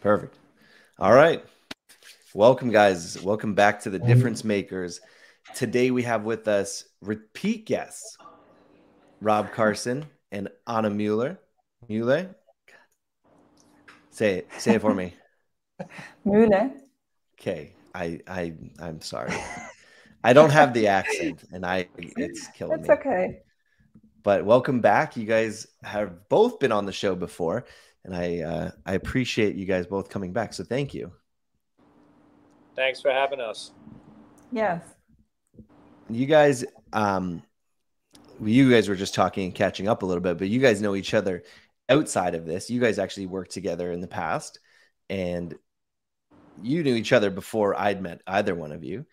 Perfect. All right. Welcome, guys. Welcome back to the Difference Makers. Today we have with us repeat guests, Rob Carson and Anna Muehle. Muehle? Say it for me. Muehle. Okay. I'm sorry. I don't have the accent and it's killing me. It's okay. But welcome back. You guys have both been on the show before, and I appreciate you guys both coming back. So thank you. Thanks for having us. Yes. You guys were just talking and catching up a little bit, but you guys know each other outside of this. You guys actually worked together in the past, and you knew each other before I'd met either one of you.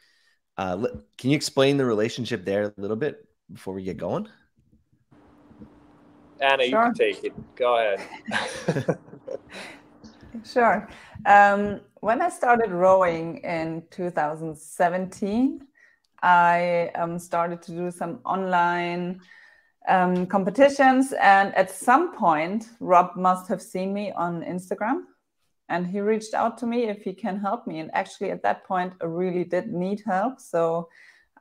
Can you explain the relationship there a little bit before we get going? Anna, sure. You can take it. Go ahead. Sure. When I started rowing in 2017, I started to do some online competitions. And at some point, Rob must have seen me on Instagram. And he reached out to me if he can help me. And actually, at that point, I really did need help. So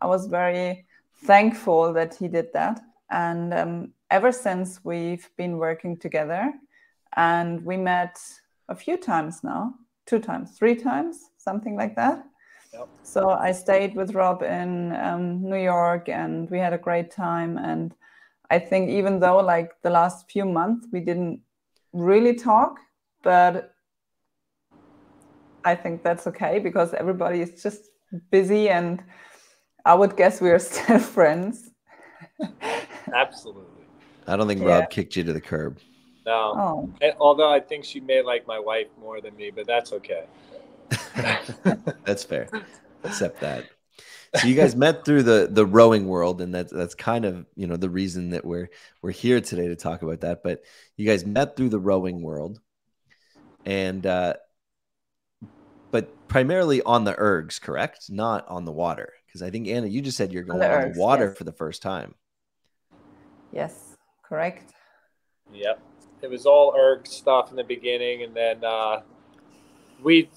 I was very thankful that he did that. And ever since, we've been working together. And we met a few times now, 2 times, 3 times, something like that. Yep. So I stayed with Rob in New York, and we had a great time. And I think even though like the last few months, we didn't really talk, but I think that's okay because everybody is just busy, and I would guess we are still friends. Absolutely. I don't think Rob kicked you to the curb. No. Oh. Although I think she may like my wife more than me, but that's okay. That's fair. Accept that. So you guys met through the rowing world, and that's kind of, you know, the reason that we're here today to talk about that. But you guys met through the rowing world, and but primarily on the ergs, correct? Not on the water, because I think Anna, you just said you're going on the water for the first time. Yes, correct. Yep. It was all erg stuff in the beginning, and then we,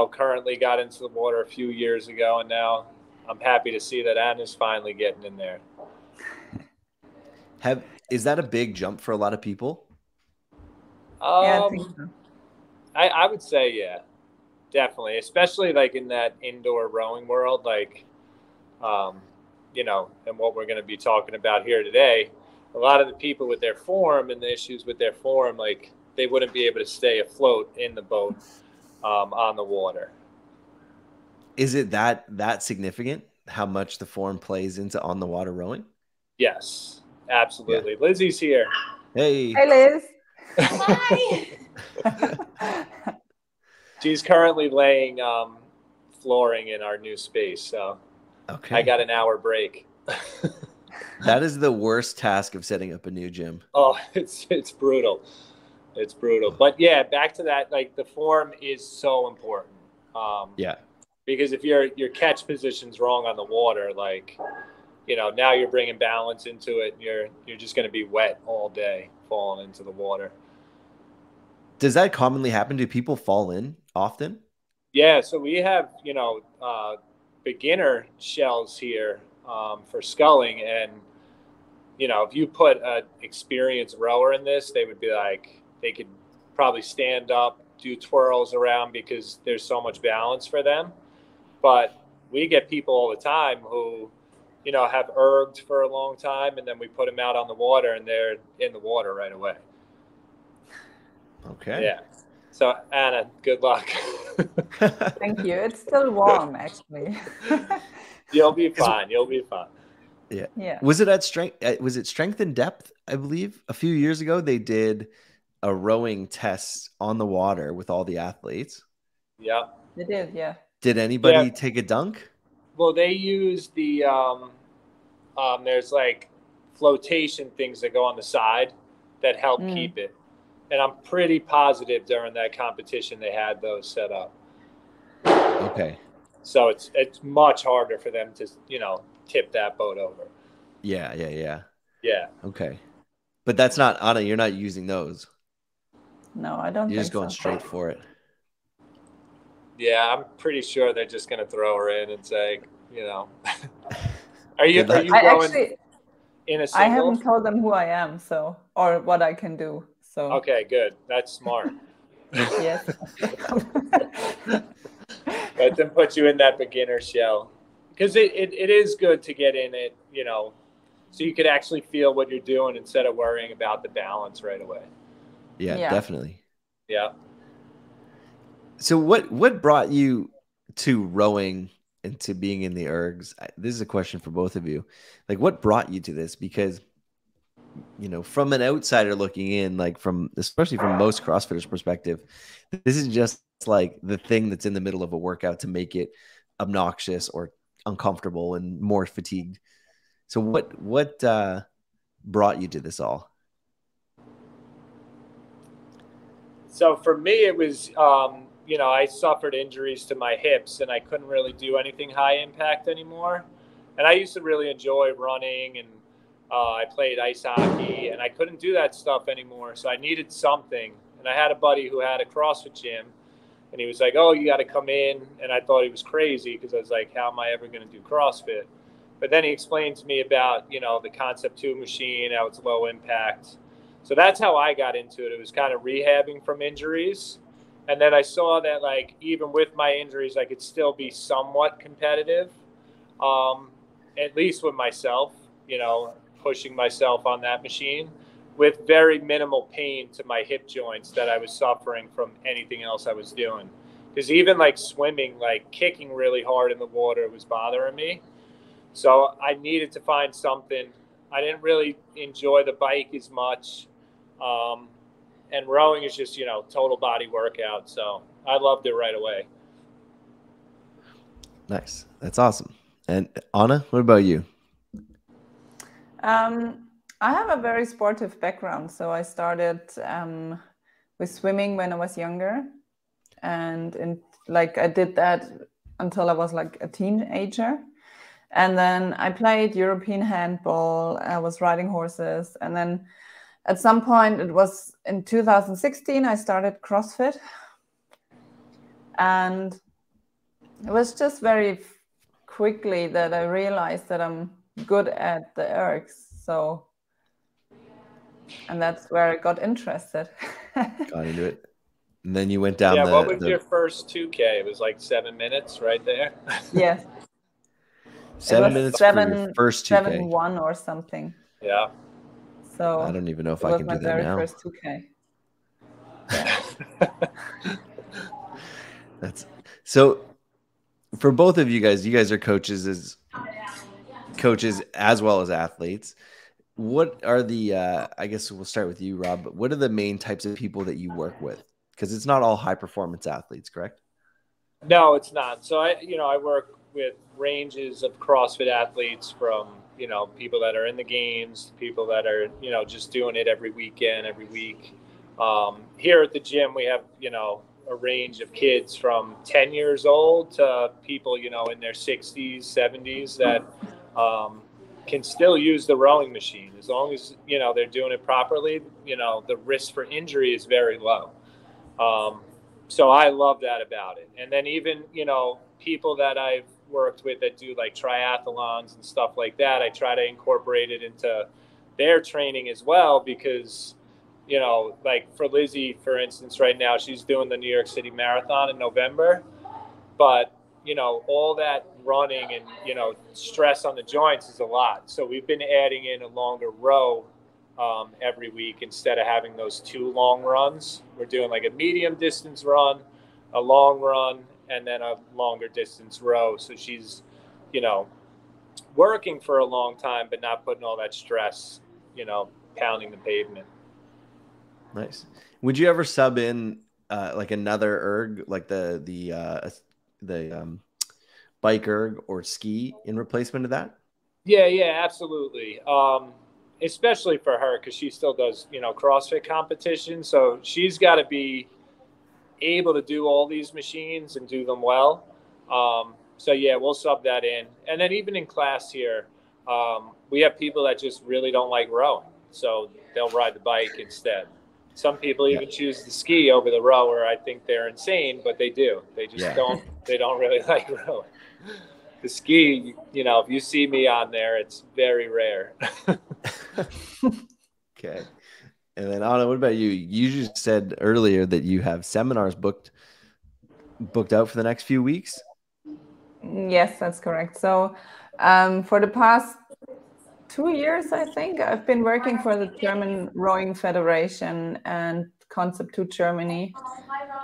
currently got into the water a few years ago, and now I'm happy to see that Anna's finally getting in there. Is that a big jump for a lot of people? Yeah, I think so. I would say, yeah, definitely, especially like in that indoor rowing world, like, and what we're going to be talking about here today. A lot of the people with their form and the issues with their form, like they wouldn't be able to stay afloat in the boat on the water. Is it that significant how much the form plays into on the water rowing? Yes, absolutely. Yeah. Lizzie's here. Hey. Hey, Liz. Hi. She's currently laying flooring in our new space, so okay. I got an hour break. That is the worst task of setting up a new gym. Oh, it's brutal. It's brutal. But yeah, back to that, like the form is so important. Yeah. Because if your catch position's wrong on the water, like, now you're bringing balance into it, and you're just going to be wet all day falling into the water. Does that commonly happen? Do people fall in often? Yeah. So we have, beginner shells here for sculling, and if you put an experienced rower in this, they would be like, they could probably stand up, do twirls around because there's so much balance for them. But we get people all the time who, have erged for a long time, and then we put them out on the water, and they're in the water right away. Okay. Yeah. So Anna, good luck. Thank you. It's still warm, actually. You'll be fine. You'll be fine. Yeah. Yeah. Was it at strength? Was it strength and depth? I believe a few years ago they did a rowing test on the water with all the athletes. Yeah. They did. Yeah. Did anybody take a dunk? Well, they use the there's like flotation things that go on the side that help keep it. And I'm pretty positive during that competition they had those set up. Okay. So it's much harder for them to, tip that boat over. Yeah. Yeah. Okay. But that's not, Anna, you're not using those. No, I don't think so. You're just going straight for it. Yeah, I'm pretty sure they're just going to throw her in and say, you know, are you Good luck. going in a I single? haven't told them who I am, so, or what I can do. So Okay, good. That's smart. yes. Let them put you in that beginner shell, because it is good to get in it, you know, so you could actually feel what you're doing instead of worrying about the balance right away. Yeah, Yeah. definitely. Yeah. So what brought you to rowing and to being in the ergs? This is a question for both of you. Like, what brought you to this? Because, you know, from an outsider looking in, like especially from most CrossFitters' perspective, this is just like the thing that's in the middle of a workout to make it obnoxious or uncomfortable and more fatigued. So what brought you to this all? So for me, it was, you know, I suffered injuries to my hips and I couldn't really do anything high impact anymore. And I used to really enjoy running, and I played ice hockey, and I couldn't do that stuff anymore. So I needed something. And I had a buddy who had a CrossFit gym, and he was like, "Oh, you got to come in." And I thought he was crazy, because I was like, "How am I ever going to do CrossFit?" But then he explained to me about, you know, the Concept 2 machine, how it's low impact. So that's how I got into it. It was kind of rehabbing from injuries. And then I saw that, like, even with my injuries, I could still be somewhat competitive, at least with myself, you know, pushing myself on that machine with very minimal pain to my hip joints that I was suffering from anything else I was doing. Because even like swimming, like kicking really hard in the water was bothering me. So I needed to find something. I didn't really enjoy the bike as much. And rowing is just, you know, total body workout. So I loved it right away. Nice. That's awesome. And Anna, what about you? I have a very sportive background. So I started with swimming when I was younger. And I did that until I was like a teenager. And then I played European handball. I was riding horses. And then at some point, it was in 2016, I started CrossFit. And it was just very quickly that I realized that I'm good at the ergs. So, and that's where I got interested. Got into it. And then you went down what was your first 2K? It was like 7 minutes right there. Yes. 7 minutes for your first 2K. 7-1 or something. Yeah. So I don't even know if I can do that now. It was my very first 2K. Yeah. That's so. For both of you guys are coaches as well as athletes. What are the I guess we'll start with you, Rob. What are the main types of people that you work with? Because it's not all high performance athletes, correct? No, it's not. So I work with ranges of CrossFit athletes, from, you know, people that are in the games, people that are, you know, just doing it every weekend, every week. Here at the gym, we have, you know, a range of kids from 10 years old to people, you know, in their 60s, 70s that can still use the rowing machine. As long as, you know, they're doing it properly, you know, the risk for injury is very low. So I love that about it. And then even, you know, people that I've worked with that do like triathlons and stuff like that, I try to incorporate it into their training as well, because, you know, like for Lizzie, for instance, right now, she's doing the New York City Marathon in November. But, you know, all that running and, you know, stress on the joints is a lot. So we've been adding in a longer row every week instead of having those 2 long runs. We're doing like a medium distance run, a long run, and then a longer distance row. So she's, you know, working for a long time, but not putting all that stress, you know, pounding the pavement. Nice. Would you ever sub in like another erg, like the bike erg or ski in replacement of that? Yeah, absolutely. Especially for her, because she still does, you know, CrossFit competition. So she's got to be able to do all these machines and do them well. So yeah, we'll sub that in. And then even in class here, we have people that just really don't like rowing, so they'll ride the bike instead. Some people even choose the ski over the rower. I think they're insane, but they do. They just they don't really like rowing. The ski, you know, if you see me on there, it's very rare. Okay. And then Anna, what about you? You just said earlier that you have seminars booked out for the next few weeks. Yes, that's correct. So for the past 2 years, I think, I've been working for the German Rowing Federation and Concept 2 Germany.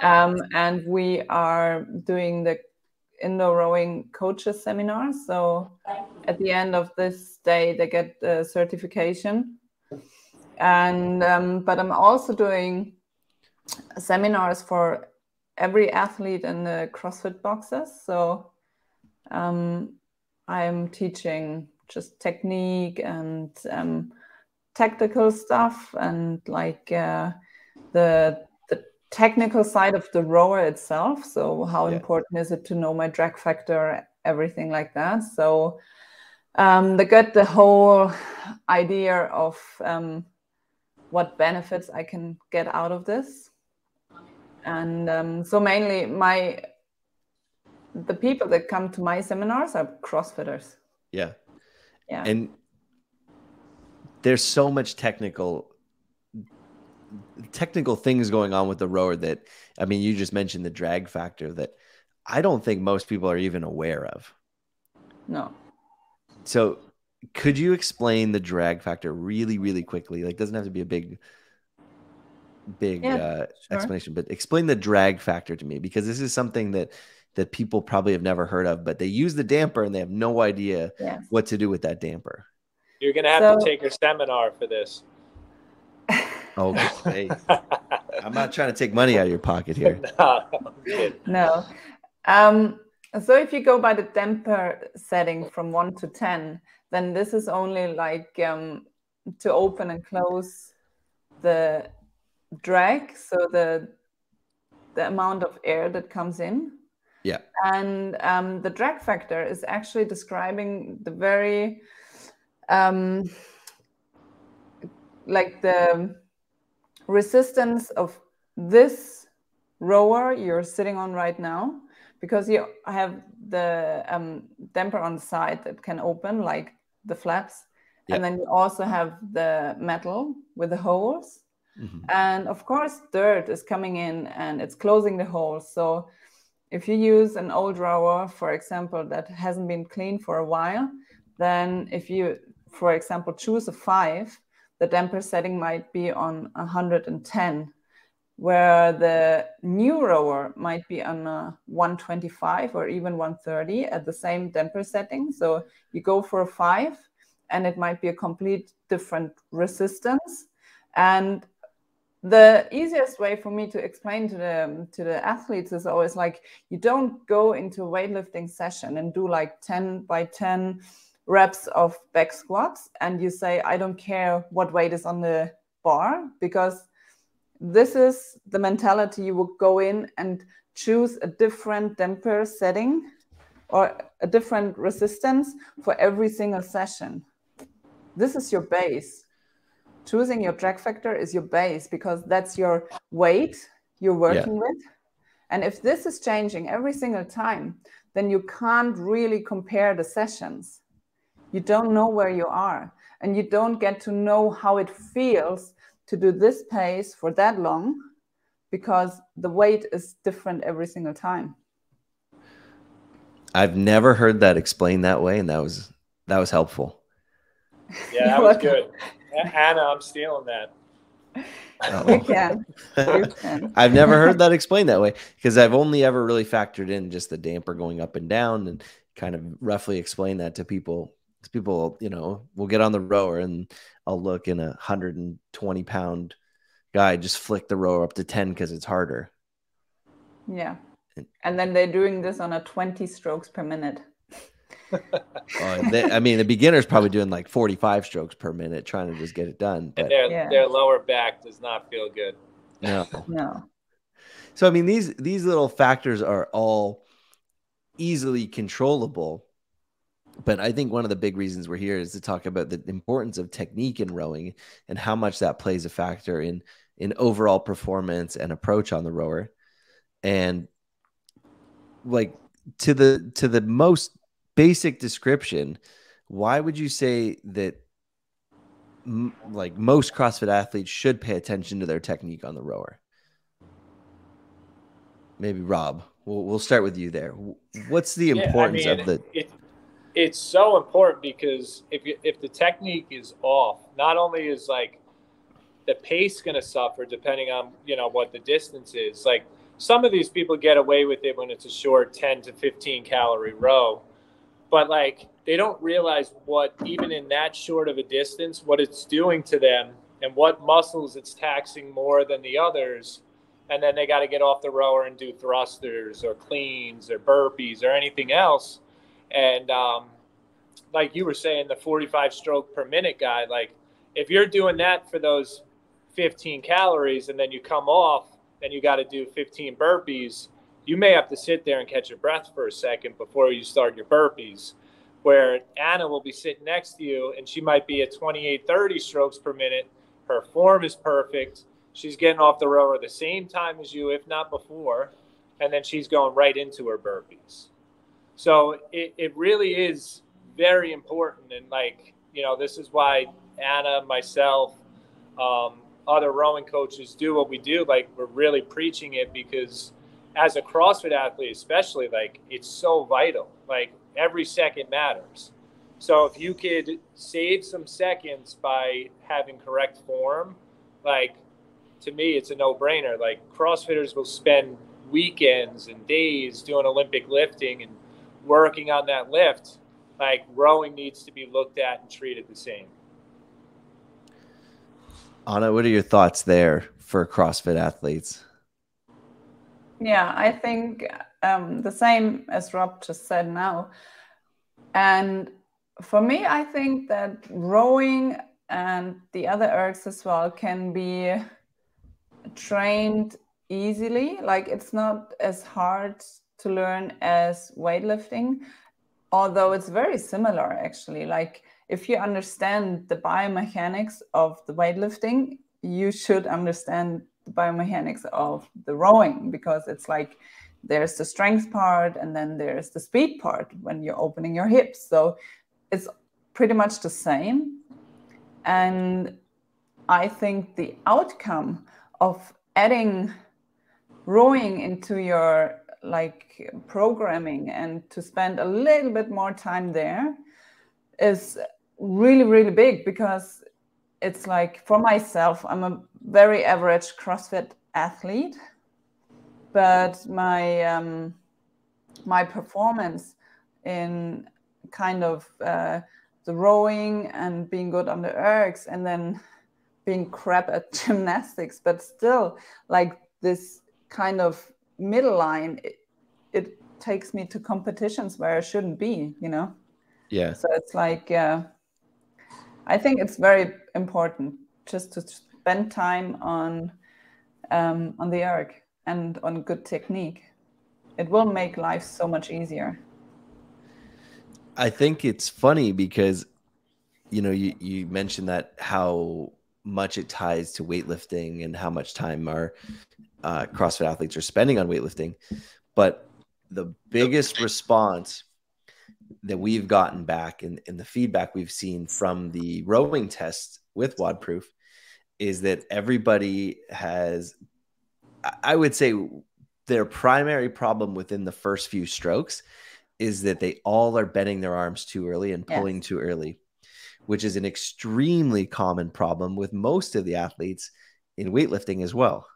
And we are doing the indoor rowing coaches seminar. So at the end of this day, they get the certification. And but I'm also doing seminars for every athlete in the CrossFit boxes. So I'm teaching just technique and tactical stuff, and like the technical side of the rower itself. So how important is it to know my drag factor, everything like that. So they get the whole idea of what benefits I can get out of this. And so mainly the people that come to my seminars are CrossFitters. Yeah. And there's so much technical things going on with the rower that, I mean, you just mentioned the drag factor that I don't think most people are even aware of. No. So could you explain the drag factor really, really quickly? Like, doesn't have to be a big explanation, but explain the drag factor to me, because this is something that people probably have never heard of, but they use the damper and they have no idea what to do with that damper. You're going to have to take a seminar for this. Okay. I'm not trying to take money out of your pocket here. No. So if you go by the damper setting from 1 to 10, then this is only like to open and close the drag, so the amount of air that comes in. Yeah. And the drag factor is actually describing the very like the resistance of this rower you're sitting on right now, because you have the damper on the side that can open, like the flaps. And then you also have the metal with the holes. And of course, dirt is coming in and it's closing the holes. So if you use an old rower, for example, that hasn't been cleaned for a while, then if you, for example, choose a 5, the damper setting might be on 110, where the new rower might be on 125 or even 130 at the same damper setting. So you go for a 5 and it might be a complete different resistance. And the easiest way for me to explain to the athletes is always like, you don't go into a weightlifting session and do like 10 by 10 reps of back squats and you say, I don't care what weight is on the bar, because this is the mentality. You would go in and choose a different damper setting or a different resistance for every single session. This is your base. Choosing your drag factor is your base, because that's your weight you're working with. And if this is changing every single time, then you can't really compare the sessions. You don't know where you are, and you don't get to know how it feels to do this pace for that long, because the weight is different every single time. I've never heard that explained that way, and that was helpful. Yeah, that was good. Anna, I'm stealing that. You can. You can. I've never heard that explained that way, because I've only ever really factored in just the damper going up and down and kind of roughly explain that to people. People, you know, will get on the rower and I'll look, in 120-pound guy just flick the rower up to 10 because it's harder. Yeah. And then they're doing this on a 20 strokes per minute. I mean, the beginner's probably doing like 45 strokes per minute trying to just get it done. But and their lower back does not feel good. No. So, I mean, these little factors are all easily controllable. But I think one of the big reasons we're here is to talk about the importance of technique in rowing and how much that plays a factor in in overall performance and approach on the rower. And like to the most basic description, why would you say that like most CrossFit athletes should pay attention to their technique on the rower? Maybe Rob, we'll start with you there. What's the importance of the? It's so important, because if the technique is off, not only is like the pace going to suffer depending on, you know, what the distance is. Like some of these people get away with it when it's a short 10 to 15 calorie row, but like they don't realize what, even in that short of a distance, what it's doing to them and what muscles it's taxing more than the others. And then they got to get off the rower and do thrusters or cleans or burpees or anything else. And like you were saying, the 45 stroke per minute guy, like if you're doing that for those 15 calories and then you come off and you got to do 15 burpees, you may have to sit there and catch your breath for a second before you start your burpees. Where Anna will be sitting next to you and she might be at 28, 30 strokes per minute. Her form is perfect. She's getting off the rower the same time as you, if not before. And then she's going right into her burpees. So it really is very important. And like, you know, this is why Anna, myself, other rowing coaches do what we do. Like we're really preaching it, because as a CrossFit athlete, especially, like it's so vital. Like every second matters. So if you could save some seconds by having correct form, like to me, it's a no-brainer. Like CrossFitters will spend weekends and days doing Olympic lifting and working on that lift. Like rowing needs to be looked at and treated the same. Anna, what are your thoughts there for CrossFit athletes? Yeah, I think the same as Rob just said now. And for me, I think that rowing and the other ergs as well can be trained easily. Like it's not as hard to learn as weightlifting, although it's very similar actually. Like if you understand the biomechanics of the weightlifting, you should understand the biomechanics of the rowing, because it's like there's the strength part and then there's the speed part when you're opening your hips. So it's pretty much the same. And I think the outcome of adding rowing into your like programming and to spend a little bit more time there is really, really big, because it's like for myself, I'm a very average CrossFit athlete, but my my performance in kind of the rowing and being good on the ergs and then being crap at gymnastics, but still like this kind of middle line, it takes me to competitions where I shouldn't be, you know? Yeah. So it's like, I think it's very important just to spend time on the erg and on good technique. It will make life so much easier. I think it's funny because, you know, you mentioned that how much it ties to weightlifting and how much time our CrossFit athletes are spending on weightlifting. But the biggest response that we've gotten back and the feedback we've seen from the rowing test with WODProof is that everybody has, I would say their primary problem within the first few strokes is that they all are bending their arms too early and pulling too early, which is an extremely common problem with most of the athletes in weightlifting as well.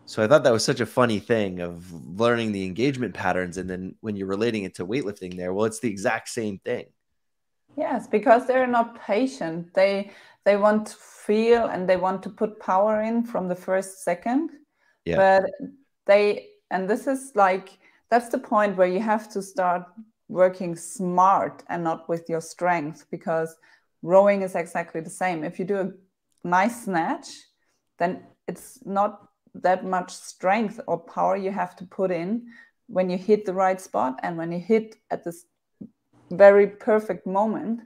So I thought that was such a funny thing of learning the engagement patterns. And then when you're relating it to weightlifting there, well, it's the exact same thing. Yes, because they're not patient. They want to feel and they want to put power in from the first second. Yeah. But and this is like, that's the point where you have to start working smart and not with your strength, because rowing is exactly the same. If you do a nice snatch, then it's not that much strength or power you have to put in when you hit the right spot and when you hit at this very perfect moment.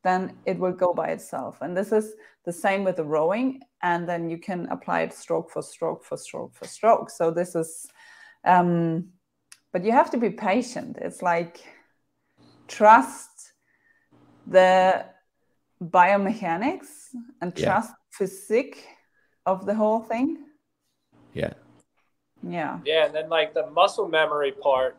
then it will go by itself. And this is the same with the rowing. And then you can apply it stroke for stroke for stroke for stroke. So this is, but you have to be patient. It's like trust the biomechanics and trust physics of the whole thing. Yeah. Yeah. Yeah. And then like the muscle memory part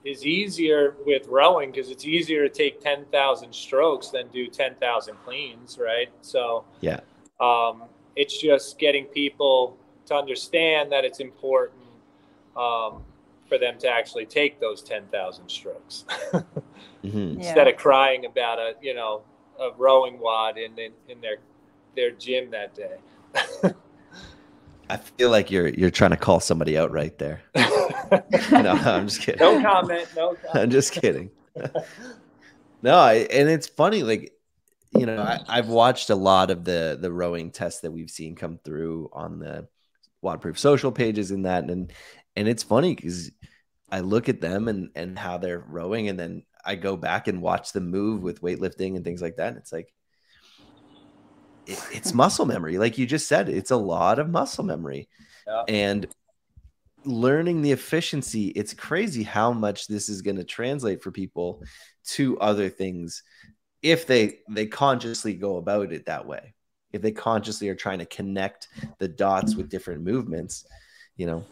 is easier with rowing because it's easier to take 10,000 strokes than do 10,000 cleans. Right. So, yeah. It's just getting people to understand that it's important for them to actually take those 10,000 strokes instead of crying about a rowing WOD in their gym that day. I feel like you're trying to call somebody out right there. No, I'm just kidding. No comment. No comment. I'm just kidding. No, and it's funny, like, you know, I've watched a lot of the rowing tests that we've seen come through on the WODProof social pages and that, and it's funny because I look at them and how they're rowing, and then I go back and watch them move with weightlifting and things like that, and it's like it's muscle memory, like you just said. It's a lot of muscle memory, and learning the efficiency. It's crazy how much this is going to translate for people to other things if they consciously go about it that way. If they consciously are trying to connect the dots with different movements, you know,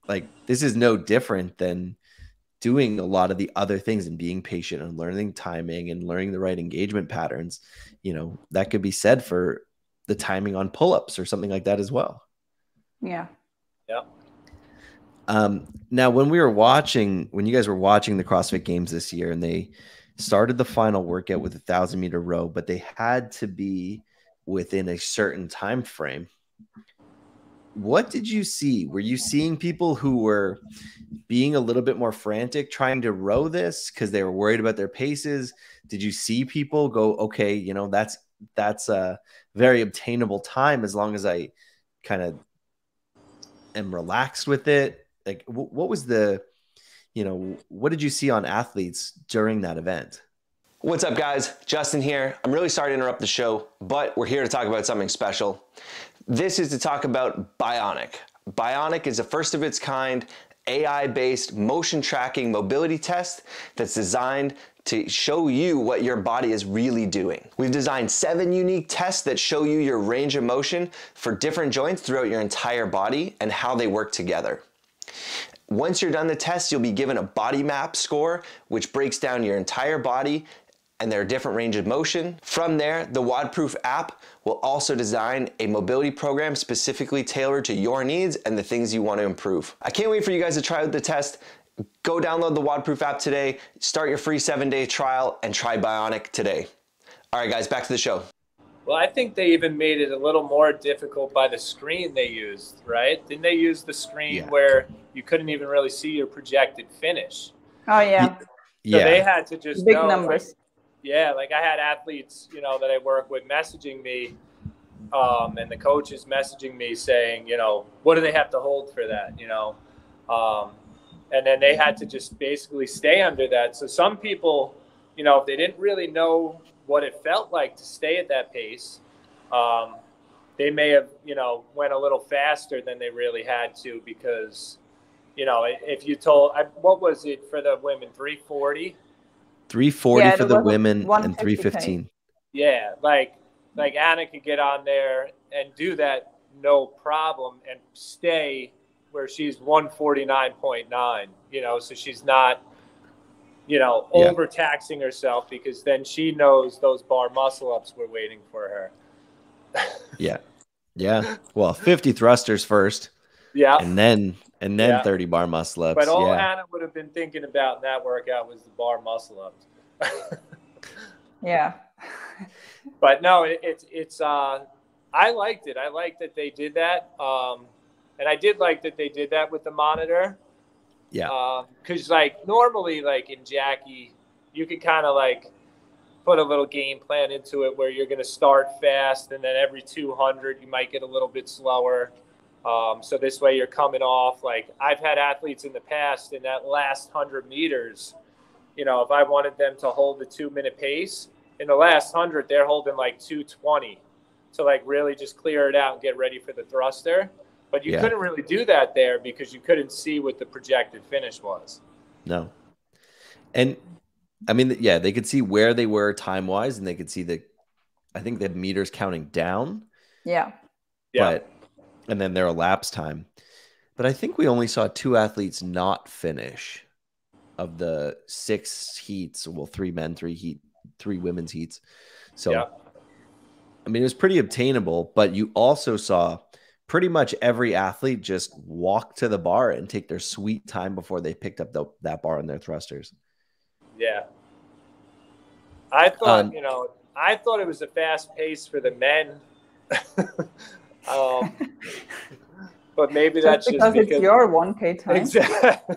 like this is no different than doing a lot of the other things and being patient and learning timing and learning the right engagement patterns. You know, that could be said for the timing on pull-ups or something like that as well. Yeah. Yeah. Now, when you guys were watching the CrossFit Games this year, and they started the final workout with 1,000-meter row, but they had to be within a certain time frame. What did you see? Were you seeing people who were being a little bit more frantic trying to row this because they were worried about their paces? Did you see people go, okay, you know, that's a very obtainable time as long as I kind of am relaxed with it? Like, what was what did you see on athletes during that event? What's up, guys? Justin here. I'm really sorry to interrupt the show, but we're here to talk about something special. This is to talk about Bionic. Bionic is a first of its kind AI-based motion tracking mobility test that's designed to show you what your body is really doing. We've designed 7 unique tests that show you your range of motion for different joints throughout your entire body and how they work together. Once you're done the test, you'll be given a body map score, which breaks down your entire body and their different range of motion. From there, the WODProof app will also design a mobility program specifically tailored to your needs and the things you want to improve. I can't wait for you guys to try out the test. Go download the WODProof app today, start your free 7-day trial, and try Bionic today. All right, guys, back to the show. Well, I think they even made it a little more difficult by the screen they used, right? Didn't they use the screen where you couldn't even really see your projected finish? Oh, yeah. So they had to just big numbers. Like I had athletes, that I work with messaging me, and the coaches messaging me saying, what do they have to hold for that, and then they had to just basically stay under that. So some people, if they didn't really know what it felt like to stay at that pace, they may have, went a little faster than they really had to because, if you told, what was it for the women, 340? 340 for the women and 315. Yeah, like Anna could get on there and do that no problem and stay where she's 149.9, so she's not, overtaxing herself because then she knows those bar muscle ups were waiting for her. Yeah. Well, 50 thrusters first. Yeah. And then 30 bar muscle ups. But all Anna would have been thinking about in that workout was the bar muscle ups. Yeah. But no, it's I liked it. I liked that they did that. And I did like that they did that with the monitor. Yeah. Because normally in Jackie, you could kind of put a little game plan into it where you're going to start fast and then every 200 you might get a little bit slower. So this way you're coming off. I've had athletes in the past in that last 100 meters, if I wanted them to hold the 2-minute pace, in the last 100, they're holding like 220 to like really just clear it out and get ready for the thruster. But you couldn't really do that there because you couldn't see what the projected finish was. No. And I mean, yeah, they could see where they were time wise, and they could see I think the meters counting down. Yeah. But, and then their elapsed time. But I think we only saw 2 athletes not finish of the 6 heats. Well, 3 men, 3 women's heats. So, I mean, it was pretty obtainable, but you also saw pretty much every athlete just walk to the bar and take their sweet time before they picked up that bar on their thrusters. Yeah. I thought, I thought it was a fast pace for the men. But maybe that's just because it's your 1K time. Exactly.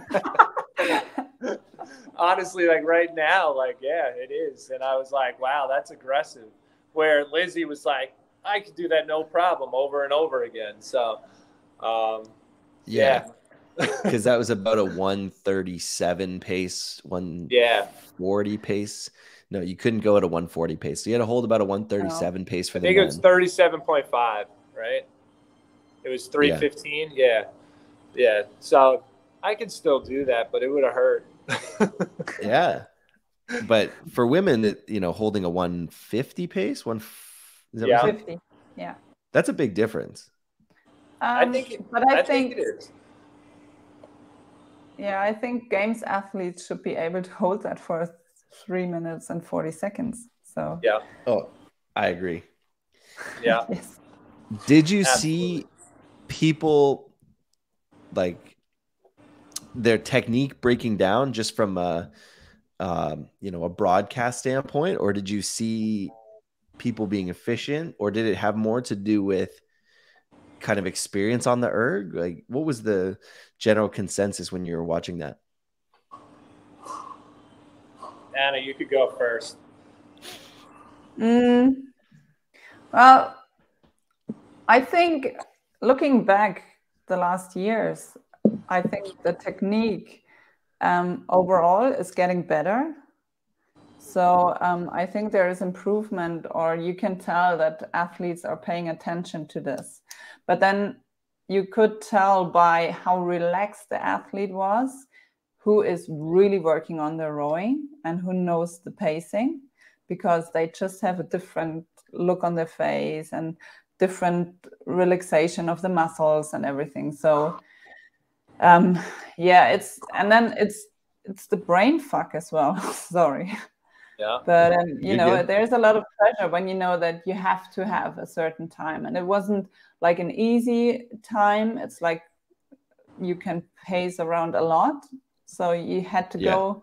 Honestly, like right now, like, yeah, it is. And I was like, wow, that's aggressive. Where Lizzie was like, I could do that no problem over and over again. So, yeah. Because that was about a 137 pace, 140 pace. No, you couldn't go at a 140 pace. So you had to hold about a 137 pace for the men. I think it was 37.5, right? It was 315. Yeah. So I could still do that, but it would have hurt. Yeah. But for women, holding a 150 pace, 150. Yeah. That's a big difference. I think it is. Yeah, I think games athletes should be able to hold that for 3 minutes and 40 seconds. So yeah. Oh, I agree. Yeah. Yes. Did you see people like their technique breaking down just from a broadcast standpoint, or did you see people being efficient, or did it have more to do with kind of experience on the erg? Like, what was the general consensus when you were watching that? Anna, you could go first. Well, I think looking back the last years, I think the technique overall is getting better. So I think there is improvement, or you can tell that athletes are paying attention to this. But then you could tell by how relaxed the athlete was, who is really working on the rowing and who knows the pacing, because they just have a different look on their face and different relaxation of the muscles and everything. So it's the brain fuck as well. Sorry. Yeah. But there's a lot of pressure when you know that you have to have a certain time, and it wasn't like an easy time. It's like you can pace around a lot, so you had to go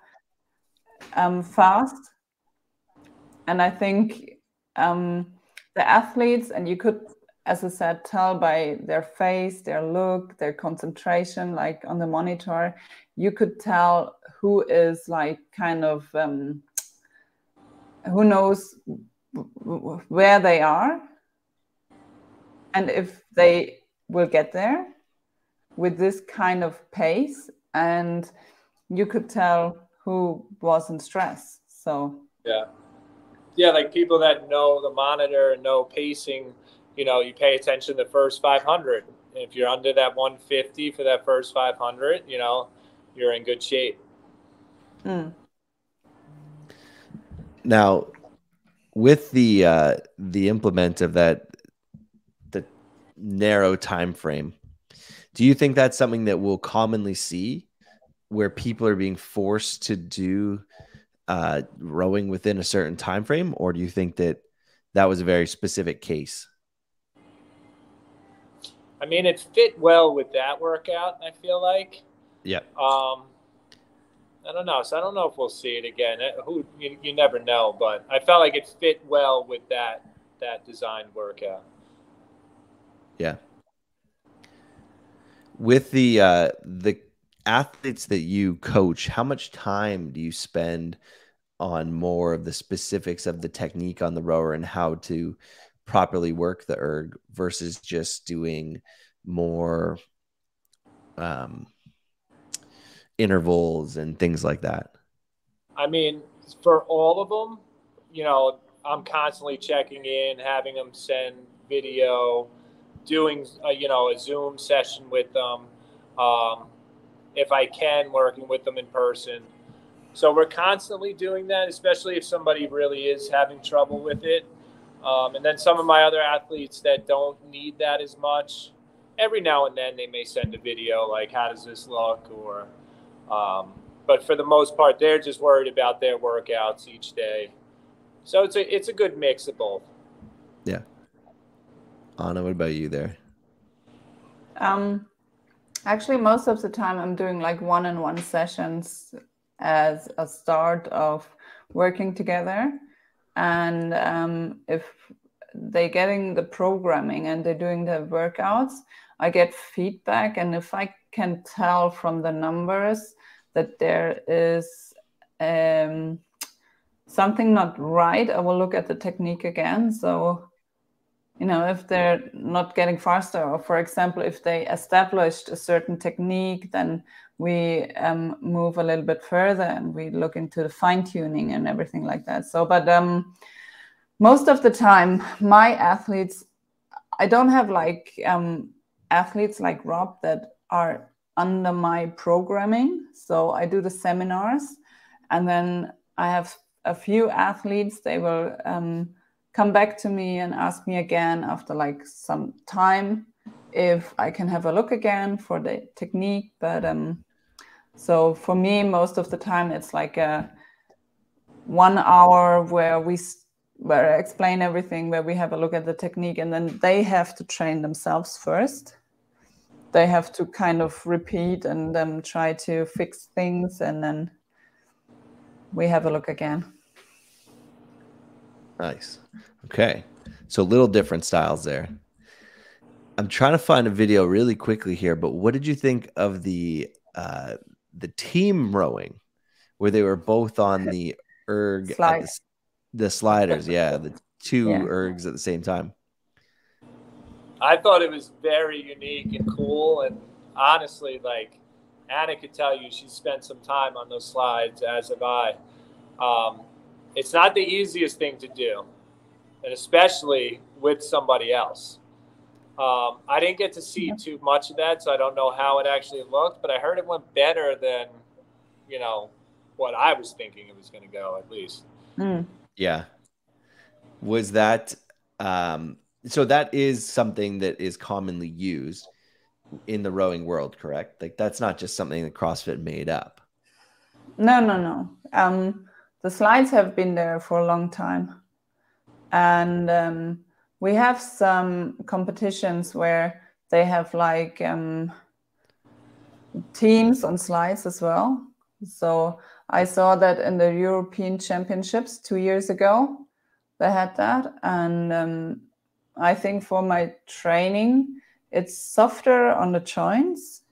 fast. And I think the athletes, and you could, as I said, tell by their face, their look, their concentration, like on the monitor, you could tell who is like kind of who knows where they are and if they will get there with this kind of pace. And you could tell who was in stress. So yeah, like people that know the monitor and know pacing, you pay attention to the first 500. If you're under that 150 for that first 500, you're in good shape. Now, with the implement of the narrow time frame, do you think that's something that we'll commonly see, where people are being forced to do rowing within a certain time frame, or do you think that was a very specific case? I mean, it fit well with that workout, I feel like. Yeah. I don't know. So I don't know if we'll see it again. You never know, but I felt like it fit well with that designed workout. Yeah. With the athletes that you coach, how much time do you spend on more of the specifics of the technique on the rower and how to properly work the erg versus just doing more intervals and things like that? I mean, for all of them, I'm constantly checking in, having them send video, doing a Zoom session with them, if I can, working with them in person. So we're constantly doing that, especially if somebody really is having trouble with it. And then some of my other athletes that don't need that as much, every now and then they may send a video like, how does this look? Or but for the most part, they're just worried about their workouts each day. So it's a good mix of both. Yeah. Anna, what about you there? Actually, most of the time I'm doing like one-on-one sessions as a start of working together. And if they're getting the programming and they're doing the workouts, I get feedback. And if I can tell from the numbers that there is something not right, I will look at the technique again. So, if they're not getting faster, or for example, if they established a certain technique, then we move a little bit further and we look into the fine tuning and everything like that. So, but most of the time, my athletes, I don't have like athletes like Rob that are under my programming. So I do the seminars, and then I have a few athletes, they will come back to me and ask me again after like some time if I can have a look again for the technique. But so for me, most of the time it's like a 1 hour where I explain everything, where we have a look at the technique, and then they have to train themselves first. They have to kind of repeat and try to fix things, and then we have a look again. Nice. Okay. So little different styles there. I'm trying to find a video really quickly here, but what did you think of the team rowing where they were both on the erg at the sliders? Yeah, the two ergs at the same time. I thought it was very unique and cool, and honestly, like Anna could tell you, she spent some time on those slides, as have I. It's not the easiest thing to do, and especially with somebody else. I didn't get to see too much of that, so I don't know how it actually looked, but I heard it went better than, what I was thinking it was going to go, at least. Yeah. Was that, so that is something that is commonly used in the rowing world, correct? Like that's not just something that CrossFit made up. No. The slides have been there for a long time. And we have some competitions where they have like teams on slides as well. So I saw that in the European Championships 2 years ago, they had that. And I think for my training, it's softer on the joints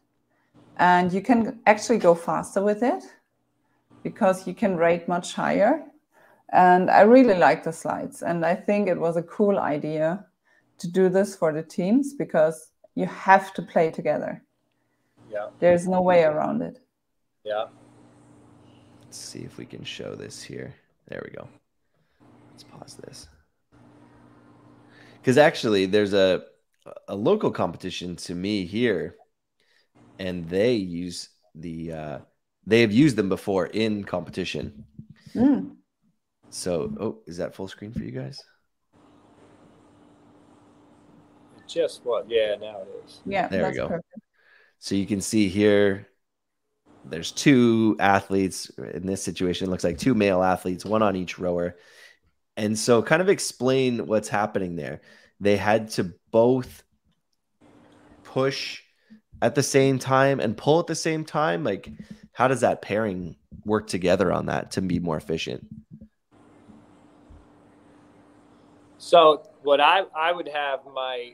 and you can actually go faster with it because you can rate much higher. And I really like the slides. And I think it was a cool idea to do this for the teams because you have to play together. Yeah. There's no way around it. Yeah. Let's see if we can show this here. There we go. Let's pause this. Because actually there's a local competition to me here, and they use they have used them before in competition. So, is that full screen for you guys? Just what? Yeah, now it is. Yeah, there we go. Perfect. So you can see here, there's two athletes in this situation. It looks like two male athletes, one on each rower. And so kind of explain what's happening there. They had to both push at the same time and pull at the same time. Like, how does that pairing work together on that to be more efficient? So what I would have my,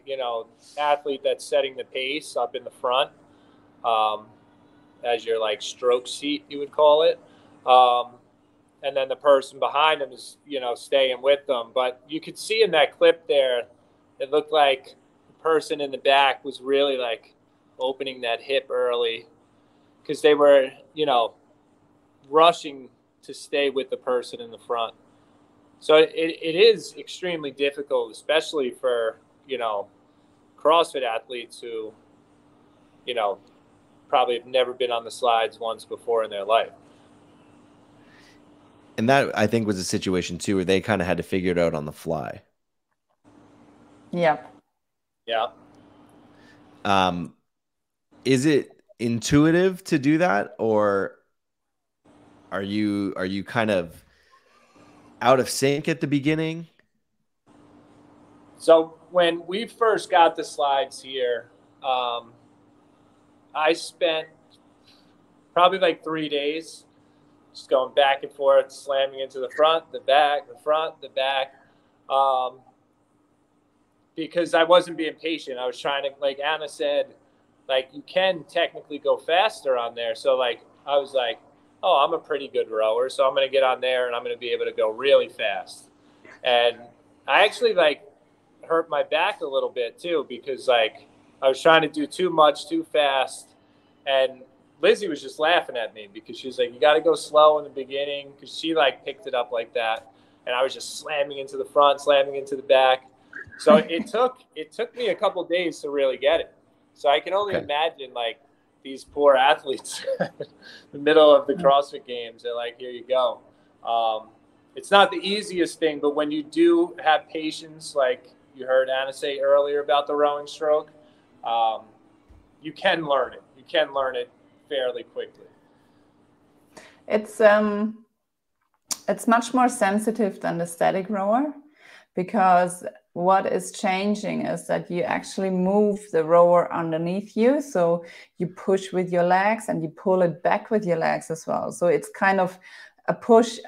athlete that's setting the pace up in the front, as your like stroke seat, you would call it. And then the person behind them is, staying with them. But you could see in that clip there, it looked like the person in the back was really like opening that hip early because they were, rushing to stay with the person in the front. So it is extremely difficult, especially for, CrossFit athletes who, probably have never been on the slides once before in their life. And that, I think, was a situation too where they kind of had to figure it out on the fly. Yep. Yeah. Is it intuitive to do that, or are you kind of out of sync at the beginning? So when we first got the slides here, I spent probably like 3 days just going back and forth, slamming into the front, the back, the front, the back, because I wasn't being patient. I was trying to, like Anna said, like, you can technically go faster on there. So like, I was like, oh, I'm a pretty good rower, so I'm going to get on there and I'm going to be able to go really fast. And I actually like hurt my back a little bit too, because like I was trying to do too much too fast, and Lizzie was just laughing at me because she was like, you got to go slow in the beginning, because she like picked it up like that, and I was just slamming into the front, slamming into the back. So it took me a couple of days to really get it. So I can only imagine like these poor athletes in the middle of the CrossFit Games, they're like, here you go. It's not the easiest thing, but when you do have patience, like you heard Anna say earlier about the rowing stroke, you can learn it. You can learn it fairly quickly. It's much more sensitive than the static rower, because what is changing is that you actually move the rower underneath you. So you push with your legs and you pull it back with your legs as well. So it's kind of a push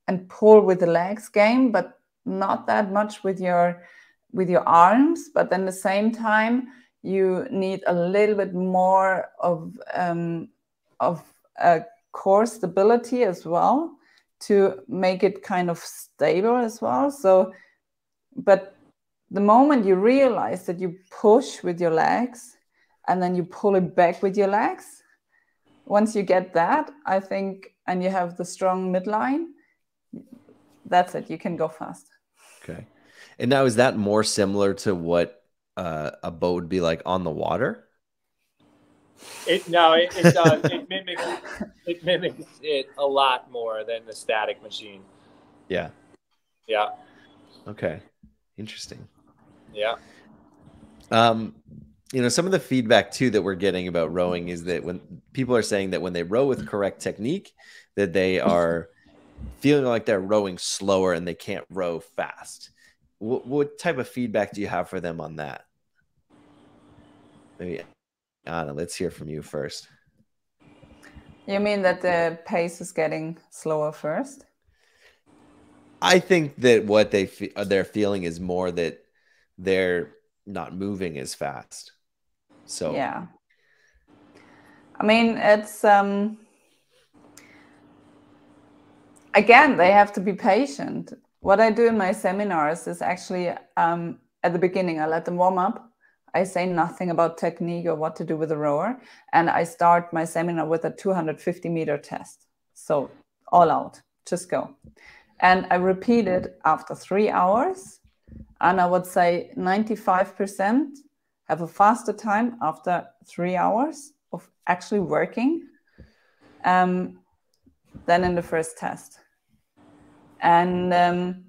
and pull with the legs game, but not that much with your arms. But then at the same time, you need a little bit more of core stability as well to make it kind of stable as well. So, but the moment you realize that you push with your legs and then you pull it back with your legs, once you get that, I think, and you have the strong midline, that's it. You can go fast. Okay. And now, is that more similar to what a boat would be like on the water? It does. It mimics it a lot more than the static machine. Yeah. Yeah. Okay. Interesting. Yeah. Some of the feedback too that we're getting about rowing is that when people are saying that when they row with correct technique, that they are feeling like they're rowing slower and they can't row fast. What type of feedback do you have for them on that? Maybe Anna, let's hear from you first. You mean that the pace is getting slower first? I think that what they're feeling is more that they're not moving as fast. So yeah, I mean, it's again, they have to be patient. What I do in my seminars is actually at the beginning, I let them warm up. I say nothing about technique or what to do with the rower. And I start my seminar with a 250-meter test. So all out, just go. And I repeat it after 3 hours. And I would say 95% have a faster time after 3 hours of actually working than in the first test. And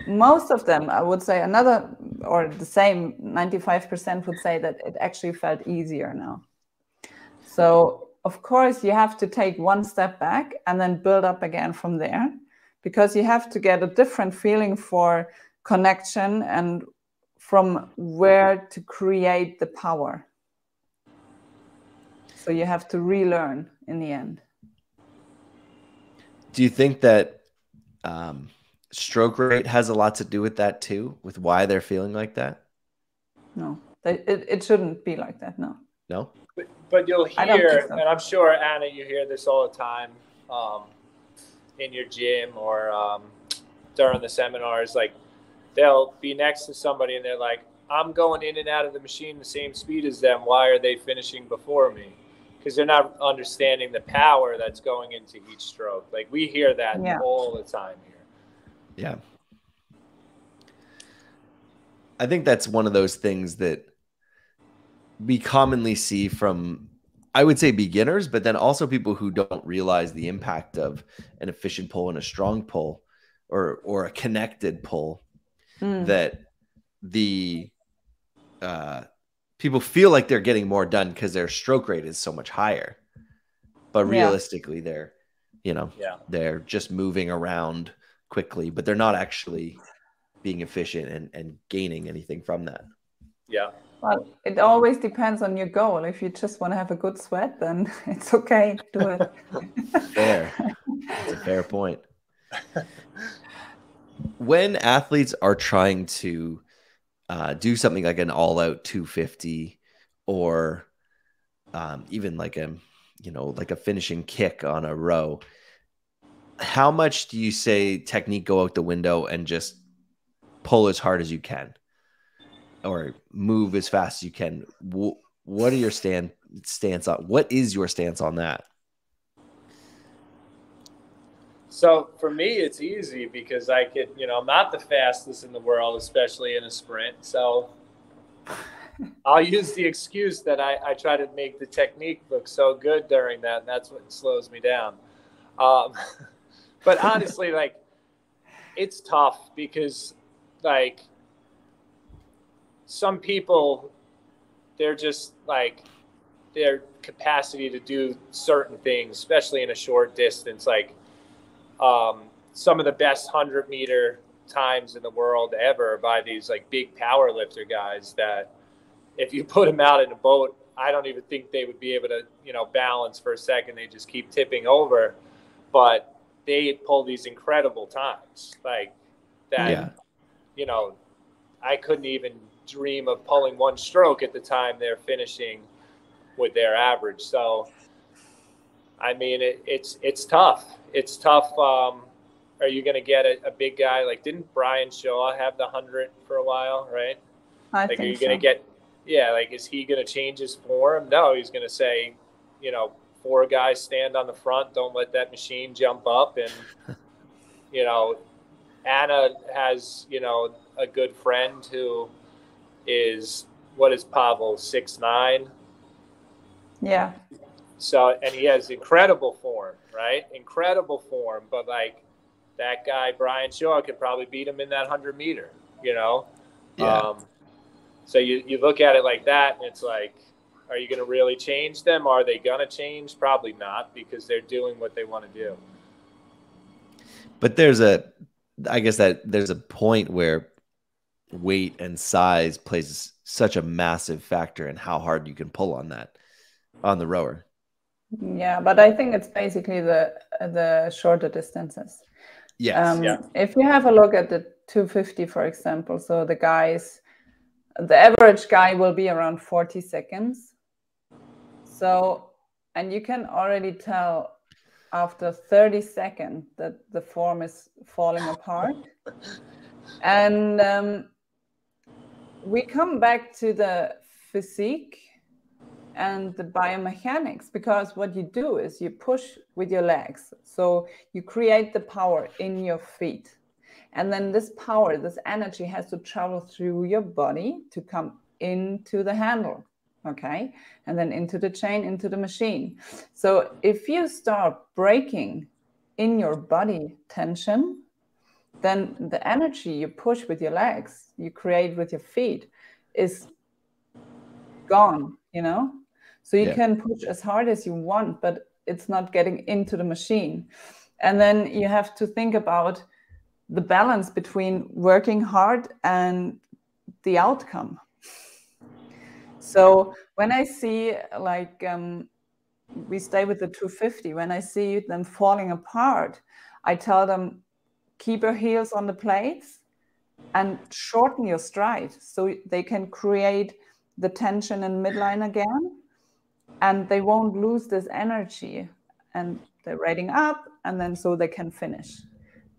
most of them, I would say the same 95% would say that it actually felt easier now. So of course you have to take one step back and then build up again from there, because you have to get a different feeling for connection and from where to create the power. So you have to relearn in the end. Do you think that stroke rate has a lot to do with that too, with why they're feeling like that? No, it shouldn't be like that. No. But you'll hear, and I'm sure, Anna, you hear this all the time in your gym or during the seminars. Like, they'll be next to somebody and they're like, I'm going in and out of the machine the same speed as them. Why are they finishing before me? Because they're not understanding the power that's going into each stroke. Like, we hear that all the time here. Yeah. I think that's one of those things that we commonly see from, I would say, beginners, but then also people who don't realize the impact of an efficient pull and a strong pull, or a connected pull, that the people feel like they're getting more done because their stroke rate is so much higher. But realistically, they're, they're just moving around quickly, but they're not actually being efficient and gaining anything from that. Yeah. Well, it always depends on your goal. If you just want to have a good sweat, then it's okay. Do it. Fair. That's a fair point. When athletes are trying to do something like an all-out 250, or even like a finishing kick on a row, how much do you say technique go out the window and just pull as hard as you can, or move as fast as you can? What are your stance on? What is your stance on that? So for me, it's easy because I could, I'm not the fastest in the world, especially in a sprint. So I'll use the excuse that I try to make the technique look so good during that, and that's what slows me down. But honestly, like, it's tough because, like, some people, they're just like, their capacity to do certain things, especially in a short distance, like some of the best 100-meter times in the world ever by these like big power lifter guys that if you put them out in a boat, I don't even think they would be able to, balance for a second. They just keep tipping over, but they pull these incredible times like that. I couldn't even dream of pulling one stroke at the time they're finishing with their average. So, I mean, it's tough. It's tough. Are you going to get a big guy? Like, didn't Brian Shaw have the 100 for a while, right? I think are you going to get, like, is he going to change his form? No, he's going to say, 4 guys stand on the front. Don't let that machine jump up. And, Anna has, a good friend who is, what is Pavel, 6'9"? Yeah. So, and he has incredible form, right? Incredible form. But like that guy, Brian Shaw, could probably beat him in that 100-meter, Yeah. So you look at it like that, and it's like, are you going to really change them? Are they going to change? Probably not, because they're doing what they want to do. But I guess that there's a point where weight and size plays such a massive factor in how hard you can pull on the rower. Yeah, but I think it's basically the shorter distances. Yes. If you have a look at the 250, for example, so the average guy will be around 40 seconds. So, and you can already tell after 30 seconds that the form is falling apart. And we come back to the physique and the biomechanics, because what you do is you push with your legs. So you create the power in your feet. And then this power, this energy has to travel through your body to come into the handle. Okay. And then into the chain, into the machine. So if you start breaking in your body tension, then the energy you push with your legs, you create with your feet, is gone, So you can push as hard as you want, but it's not getting into the machine. And then you have to think about the balance between working hard and the outcome. So when I see, like, we stay with the 250, when I see them falling apart, I tell them, keep your heels on the plates and shorten your stride so they can create the tension in midline again, and they won't lose this energy, and they're riding up, and then so they can finish,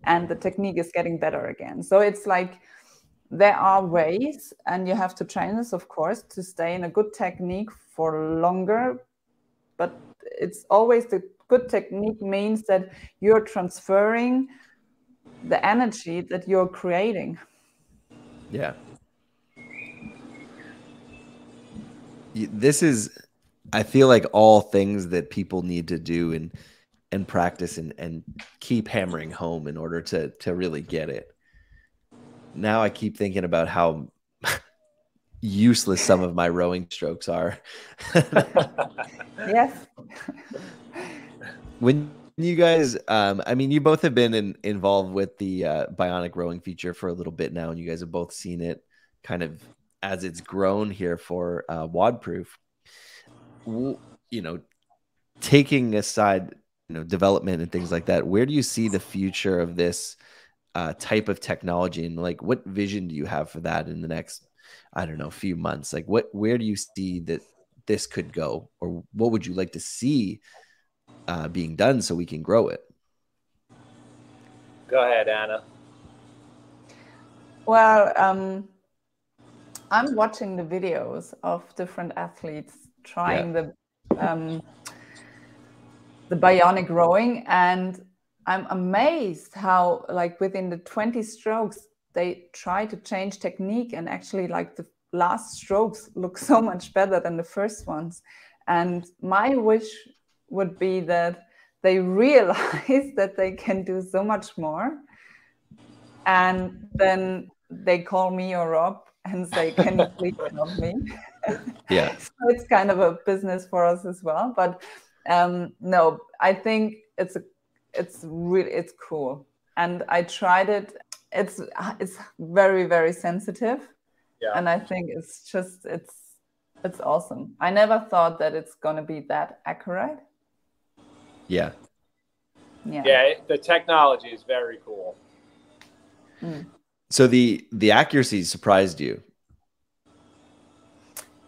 and the technique is getting better again. So it's like, there are ways, and you have to train this, of course, to stay in a good technique for longer, but it's always the good technique means that you're transferring the energy that you're creating. Yeah. This is, I feel like all things that people need to do and practice and keep hammering home in order to really get it. Now I keep thinking about how useless some of my rowing strokes are. Yes. When you guys, I mean, you both have been involved with the bionic rowing feature for a little bit now, and you guys have both seen it kind of as it's grown here for WODProof. You know, taking aside, development and things like that, where do you see the future of this type of technology, and like what vision do you have for that in the next, I don't know, few months? Like where do you see that this could go, or what would you like to see being done so we can grow it? Go ahead, Anna. Well, I'm watching the videos of different athletes trying the bionic rowing, and I'm amazed how, like, within the 20 strokes, they try to change technique, and actually, like, the last strokes look so much better than the first ones. And my wish would be that they realize that they can do so much more, and then they call me or Rob and say, "Can you please help me?" Yeah. So it's kind of a business for us as well. But no, I think it's cool, and I tried it. It's very, very sensitive, and I think it's awesome. I never thought that it's gonna be that accurate. Yeah. Yeah, the technology is very cool. So the accuracy surprised you?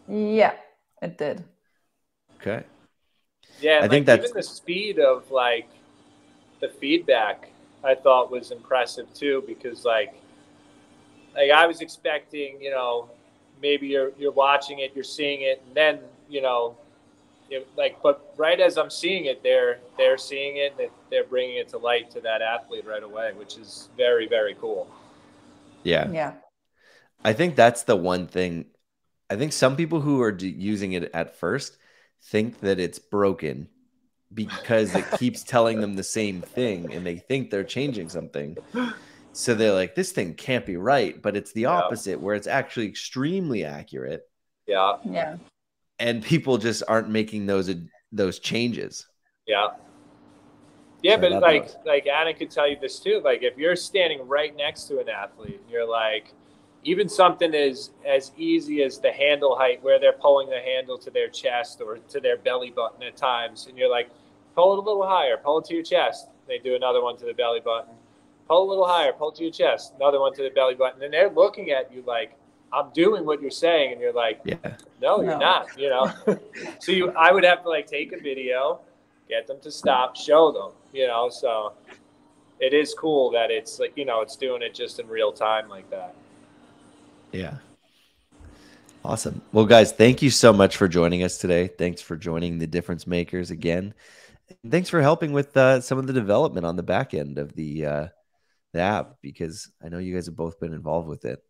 Yeah, it did. Okay. Yeah, I think like, that's even the speed of, like, the feedback I thought was impressive too, because like I was expecting, maybe you're watching it, you're seeing it, and then, but right as I'm seeing it, they're seeing it, and they're bringing it to light to that athlete right away, which is very, very cool. Yeah. I think that's the one thing. I think some people who are using it at first think that it's broken because it keeps telling them the same thing, and they think they're changing something. So they're like, this thing can't be right, but it's the opposite, where it's actually extremely accurate. Yeah. Yeah. And people just aren't making those changes. Yeah. Yeah, So but like Anna could tell you this too. Like, if you're standing right next to an athlete, and you're like, even something as easy as the handle height, where they're pulling the handle to their chest or to their belly button at times, and you're like, pull it a little higher, pull it to your chest. They do another one to the belly button. Pull a little higher, pull it to your chest. Another one to the belly button. And they're looking at you like, I'm doing what you're saying, and you're like, no, you're not. So I would have to, like, take a video, get them to stop, show them. So it is cool that it's like, it's doing it just in real time like that. Yeah. Awesome. Well, guys, thank you so much for joining us today. Thanks for joining the Difference Makers again. And thanks for helping with some of the development on the back end of the app, because I know you guys have both been involved with it.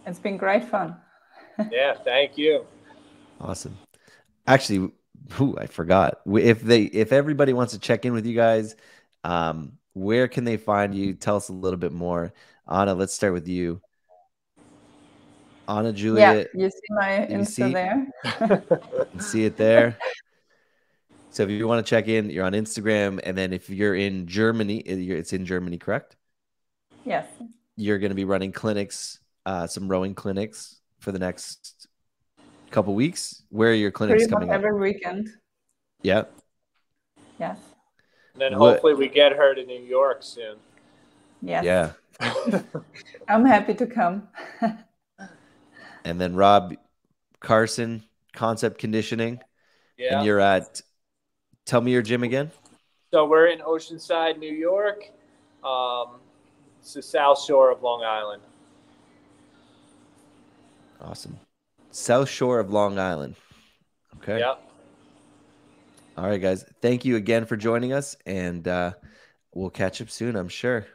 It's been great fun. Yeah, thank you. Awesome. Actually, I forgot. If everybody wants to check in with you guys, where can they find you? Tell us a little bit more. Anna, let's start with you. Anna Julia. Yeah, you see my Insta there. You can see it there. So if you want to check in, you're on Instagram. And then if you're in Germany, it's in Germany, correct? Yes. You're going to be running clinics, some rowing clinics for the next couple weeks. Where are your clinics coming up? Every weekend. Yeah. Yes. And then hopefully we get her to New York soon. Yes. Yeah. I'm happy to come. And then Rob, Carson, Concept Conditioning. Yeah. And you're at, tell me your gym again. So we're in Oceanside, New York. It's the South Shore of Long Island. Awesome. South Shore of Long Island. Okay. Yeah. All right, guys. Thank you again for joining us, and we'll catch up soon, I'm sure.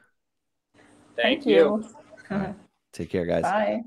Thank you. All right. Take care, guys. Bye.